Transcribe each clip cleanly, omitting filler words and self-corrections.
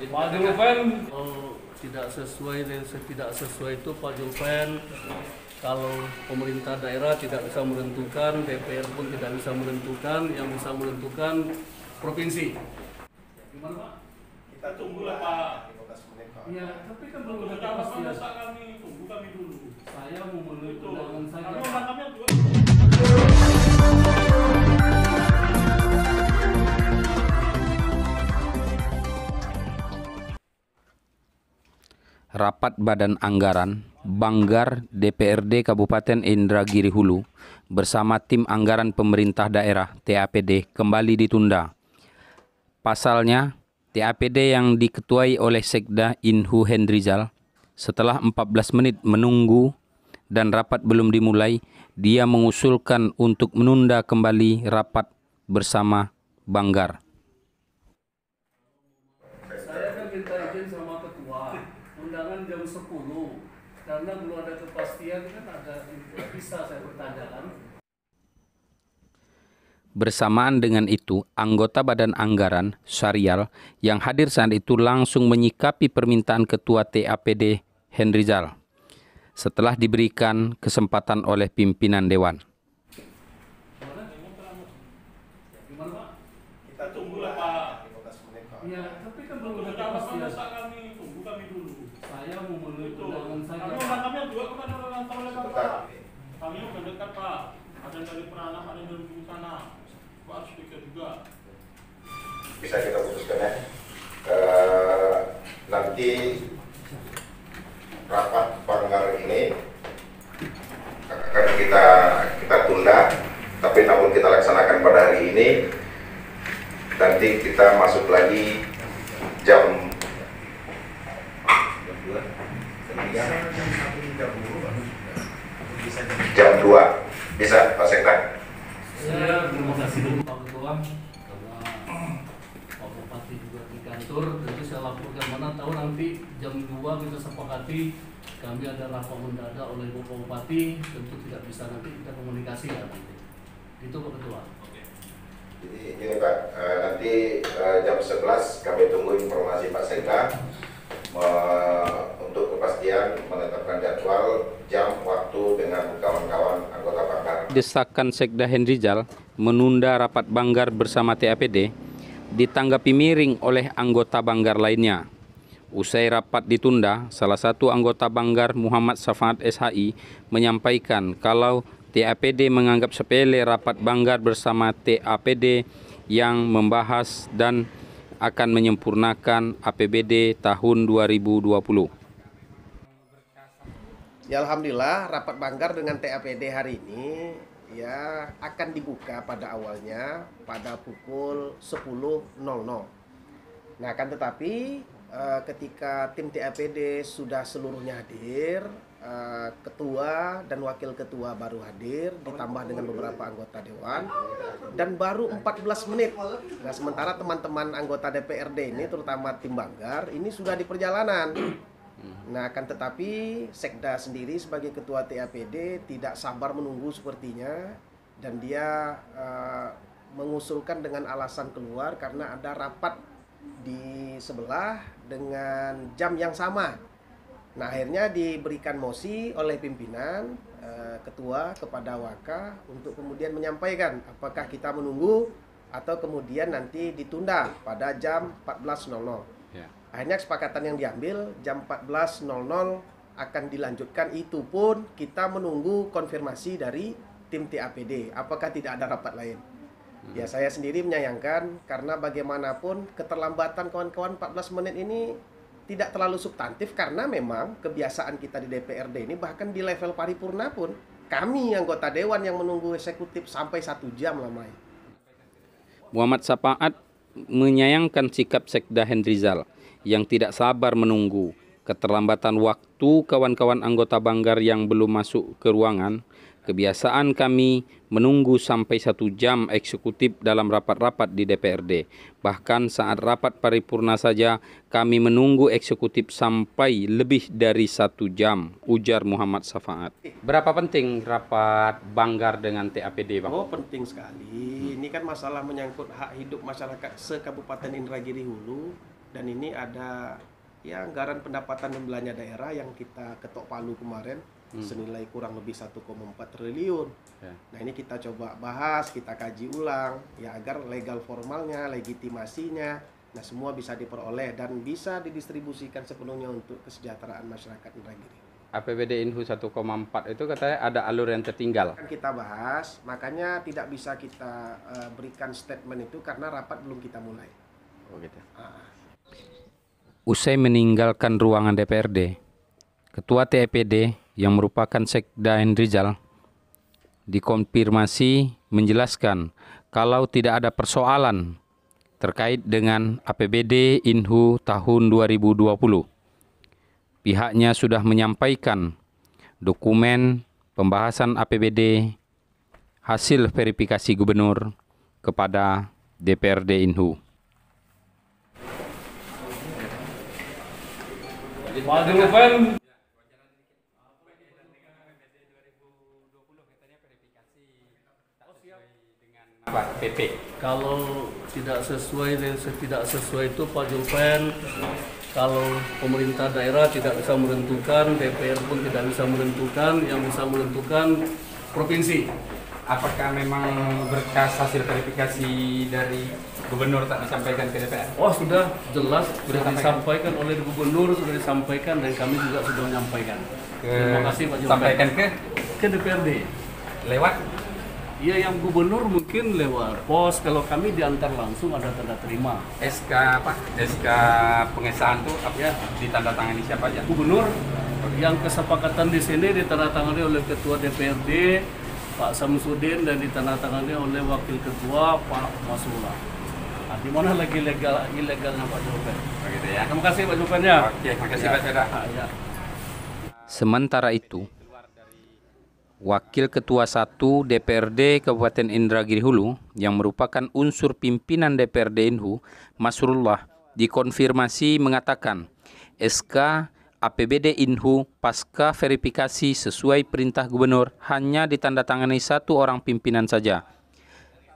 Pak Julpen tidak sesuai itu Pak Julpen, kalau pemerintah daerah tidak bisa menentukan, DPR pun tidak bisa menentukan, yang bisa menentukan provinsi. Gimana Pak? Kita tunggulah Pak. Iya, tapi kan belum ada kepastian. Tunggu kami dulu. Saya mau memenuhi undangan saja. Kami undangannya juga. Rapat Badan Anggaran Banggar DPRD Kabupaten Indragiri Hulu bersama tim anggaran pemerintah daerah TAPD kembali ditunda. Pasalnya, TAPD yang diketuai oleh Sekda Inhu Hendrizal setelah 14 menit menunggu dan rapat belum dimulai, dia mengusulkan untuk menunda kembali rapat bersama Banggar. Saya kan minta izin sama ketua, undangan jam 10, karena belum ada kepastian kan bisa saya pertanyakan. Bersamaan dengan itu, anggota Badan Anggaran, Syarial, yang hadir saat itu langsung menyikapi permintaan Ketua TAPD, Hendrizal, setelah diberikan kesempatan oleh pimpinan Dewan. Gimana Pak? Kita tunggulah Pak. Iya, tapi kan belum ada kepastian. Tunggu kami dulu. Saya mau memenuhi undangan saja. Kami undangannya juga bukan diantar oleh Bapak. Kami udah dekat Pak. Ada dari Peranam, ada dari sana. Pak harus pikir juga. Bisa kita putuskan ya. Nanti rapat Banggar ini akan kita tunda, tapi namun kita laksanakan pada hari ini. Nanti kita masuk lagi jam 2. Bisa Pak Sekda? Saya terima kasih dulu Pak Ketua, karena Pak Bupati juga di kantor, jadi saya laporkan mana tahu nanti jam 2 kita sepakati kami ada rapat mendadak oleh Bapak Bupati, tentu tidak bisa nanti kita komunikasi ya nanti. Itu Pak Ketua. Jadi ini Pak, nanti jam 11 kami tunggu informasi Pak Sekda untuk kepastian menetapkan jadwal, jam, waktu dengan kawan-kawan anggota Banggar. Desakan Sekda Hendrizal menunda rapat Banggar bersama TAPD ditanggapi miring oleh anggota Banggar lainnya. Usai rapat ditunda, salah satu anggota Banggar Muhammad Safaat SHI menyampaikan kalau TAPD menganggap sepele rapat Banggar bersama TAPD yang membahas dan akan menyempurnakan APBD tahun 2020. Ya alhamdulillah rapat Banggar dengan TAPD hari ini ya akan dibuka pada awalnya pada pukul 10.00. Nah akan tetapi ketika tim TAPD sudah seluruhnya hadir, ketua dan wakil ketua baru hadir ditambah dengan beberapa anggota dewan dan baru 14 menit. Nah sementara teman-teman anggota DPRD ini terutama tim Banggar ini sudah di perjalanan. Nah akan tetapi Sekda sendiri sebagai ketua TAPD tidak sabar menunggu sepertinya, dan dia mengusulkan dengan alasan keluar karena ada rapat di sebelah dengan jam yang sama. Nah akhirnya diberikan mosi oleh pimpinan ketua kepada Waka untuk kemudian menyampaikan apakah kita menunggu atau kemudian nanti ditunda pada jam 14.00. Akhirnya kesepakatan yang diambil jam 14.00 akan dilanjutkan, itu pun kita menunggu konfirmasi dari tim TAPD apakah tidak ada rapat lain. Ya saya sendiri menyayangkan karena bagaimanapun keterlambatan kawan-kawan 14 menit ini tidak terlalu substantif, karena memang kebiasaan kita di DPRD ini bahkan di level paripurna pun kami anggota dewan yang menunggu eksekutif sampai 1 jam lamanya. Muhammad Safaat menyayangkan sikap Sekda Hendrizal yang tidak sabar menunggu. Keterlambatan waktu kawan-kawan anggota Banggar yang belum masuk ke ruangan. Kebiasaan kami menunggu sampai 1 jam eksekutif dalam rapat-rapat di DPRD. Bahkan saat rapat paripurna saja kami menunggu eksekutif sampai lebih dari 1 jam, ujar Muhammad Safaat. Berapa penting rapat Banggar dengan TAPD, Bang? Oh penting sekali. Ini kan masalah menyangkut hak hidup masyarakat se-Kabupaten Indragiri Hulu. Dan ini ada ya anggaran pendapatan dan belanja daerah yang kita ketok palu kemarin senilai kurang lebih 1,4 triliun. Nah ini kita coba bahas, kita kaji ulang ya agar legal formalnya, legitimasinya, nah semua bisa diperoleh dan bisa didistribusikan sepenuhnya untuk kesejahteraan masyarakat Indragiri. APBD Inhu 1,4 itu katanya ada alur yang tertinggal. Kan kita bahas, makanya tidak bisa kita berikan statement itu karena rapat belum kita mulai. Oh gitu. Usai meninggalkan ruangan DPRD, Ketua TAPD yang merupakan Sekda Hendrizal dikonfirmasi menjelaskan kalau tidak ada persoalan terkait dengan APBD Inhu tahun 2020. Pihaknya sudah menyampaikan dokumen pembahasan APBD hasil verifikasi gubernur kepada DPRD Inhu. Pak Dirwopen. PP. Kalau tidak sesuai itu Pak Dirwopen, kalau pemerintah daerah tidak bisa menentukan, DPR pun tidak bisa menentukan, yang bisa menentukan provinsi. Apakah memang berkas hasil verifikasi dari gubernur tak disampaikan ke DPR? Oh sudah jelas, sudah disampaikan oleh gubernur, sudah disampaikan dan kami juga sudah menyampaikan. Terima kasih Pak Dirwopen. Sampaikan ke DPRD. lewat? Iya, yang gubernur mungkin lewat pos, kalau kami diantar langsung ada tanda terima. SK apa? SK pengesahan tuh apa ya? Ditandatangani siapa aja? Gubernur. Yang kesepakatan di sini ditandatangani oleh Ketua DPRD Pak Samsudin dan ditandatangani oleh Wakil Ketua Pak Masula. Nah, di mana lagi ilegalnya Pak Dirwopen? Begitu ya. Terima kasih Pak Dirwopen ya. Oke, makasih Pak Seda. Ya. Sementara itu, Wakil Ketua 1 DPRD Kabupaten Indragiri Hulu yang merupakan unsur pimpinan DPRD Inhu, Masrullah, dikonfirmasi mengatakan SK APBD Inhu pasca verifikasi sesuai perintah gubernur hanya ditandatangani 1 orang pimpinan saja.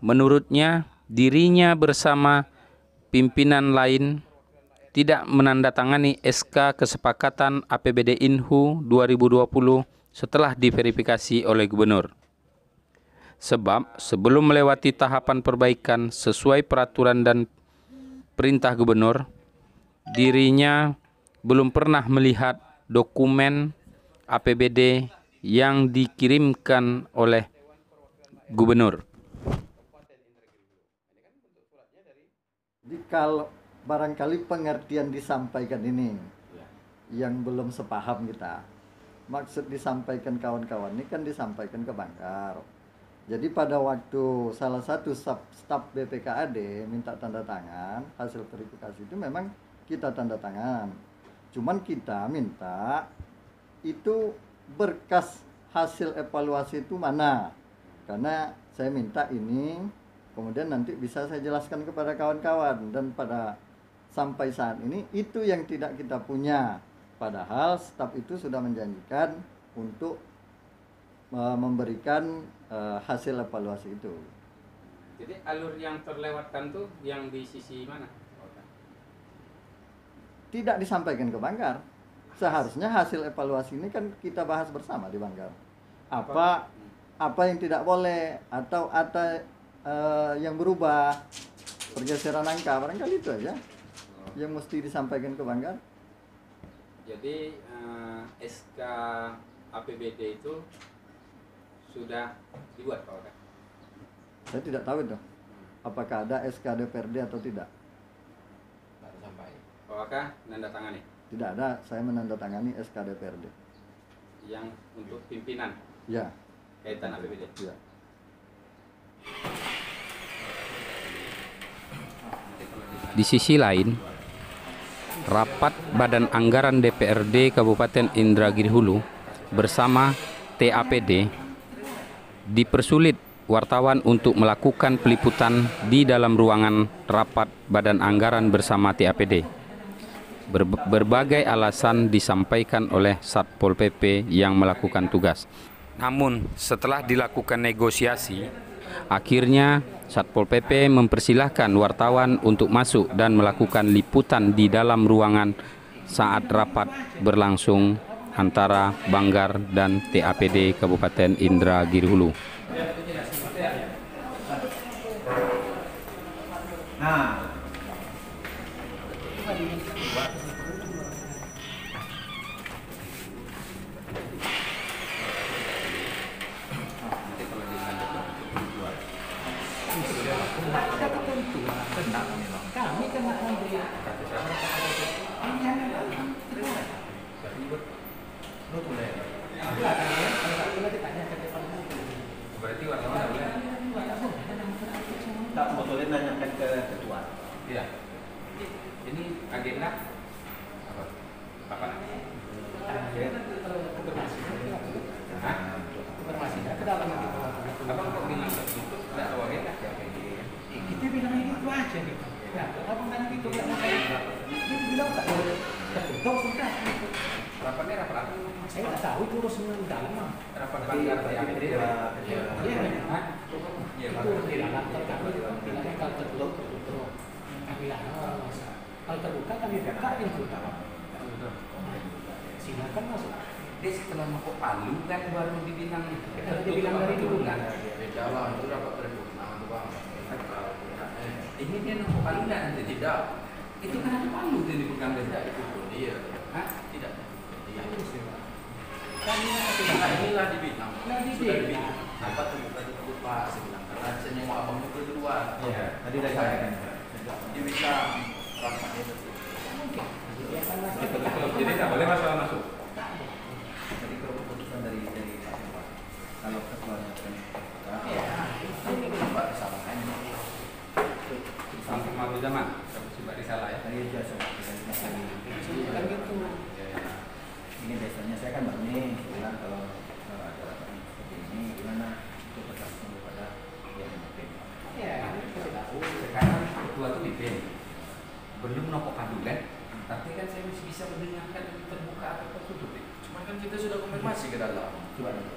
Menurutnya, dirinya bersama pimpinan lain tidak menandatangani SK kesepakatan APBD Inhu 2020 setelah diverifikasi oleh gubernur. Sebab sebelum melewati tahapan perbaikan sesuai peraturan dan perintah gubernur, dirinya belum pernah melihat dokumen APBD yang dikirimkan oleh gubernur. Jadi kalau barangkali pengertian disampaikan ini yang belum sepaham kita. Maksud disampaikan kawan-kawan ini kan disampaikan ke Banggar. Jadi pada waktu salah satu staf BPKAD minta tanda tangan hasil verifikasi itu memang kita tanda tangan. Cuman kita minta itu berkas hasil evaluasi itu mana. Karena saya minta ini kemudian nanti bisa saya jelaskan kepada kawan-kawan dan pada sampai saat ini itu yang tidak kita punya. Padahal staf itu sudah menjanjikan untuk memberikan hasil evaluasi itu. Jadi alur yang terlewatkan tuh yang di sisi mana? Tidak disampaikan ke Banggar. Seharusnya hasil evaluasi ini kan kita bahas bersama di Banggar. Apa yang tidak boleh atau ada yang berubah, pergeseran angka, barangkali itu aja yang mesti disampaikan ke Banggar. Jadi SK APBD itu sudah dibuat Pak Waka? Saya tidak tahu itu. Apakah ada SK DPRD atau tidak? Baru sampai. Pak Waka menandatangani? Tidak ada, saya menandatangani SK DPRD. Yang untuk pimpinan? Ya. Kaitan APBD? Ya. Di sisi lain, rapat Badan Anggaran DPRD Kabupaten Indragiri Hulu bersama TAPD dipersulit wartawan untuk melakukan peliputan di dalam ruangan rapat Badan Anggaran bersama TAPD. Berbagai alasan disampaikan oleh Satpol PP yang melakukan tugas. Namun setelah dilakukan negosiasi, Akhirnya Satpol PP mempersilahkan wartawan untuk masuk dan melakukan liputan di dalam ruangan saat rapat berlangsung antara Banggar dan TAPD Kabupaten Indragiri Hulu. Berarti wartawan boleh? Tak boleh nanyakan ke ketua. Iya. Ini agenda apa? Apa? Abang kok bilang begitu? Tidak tahu agenda? Kita bilang itu aja gitu. Ya, abang tanya gitu kan saya. Dia bilang tak boleh. Ketua sudah. Rapatnya rapat apa? Saya nggak tahu itu urusan dalam mah. Rapat Banggar yang ini iya, itu tidak kalau tertutup. Kalau terbuka kami buka itu. Silakan masuk. Dia setelah masuk Palu kan baru dibilang dari dulu kan. Beda lah itu rapat terbuka bang. Ini dia masuk Palu dan nanti tidak. Itu kan ada Palu tuh dipegang beda itu. Iya. Hah? Tidak. Iya. Inilah dibilang. Sudah dibilang. Apa terbuka ditutup Pak? Saya bilang karena saya nengok abang itu di luar. Iya. Tadi dah saya kan. Dia bisa rapatnya betul. Mungkin. Jadi tak boleh masalah masuk. Jadi keputusan dari Pak. Kalau ketuanya kan. Ini Pak kesalahan. Sampai malu zaman, coba disalah ya. Tadi biasa. Kan gitu. Ini biasanya saya kan begini, bilang kalau ada rapat seperti ini gimana itu berkasih kepada yang memimpin. Ya, saya tahu. Sekarang ketua itu pimpin, belum nopok padu kan, tapi kan saya masih bisa mendengarkan itu terbuka atau tertutup. Cuma kan kita sudah konfirmasi ke dalam. Coba dulu.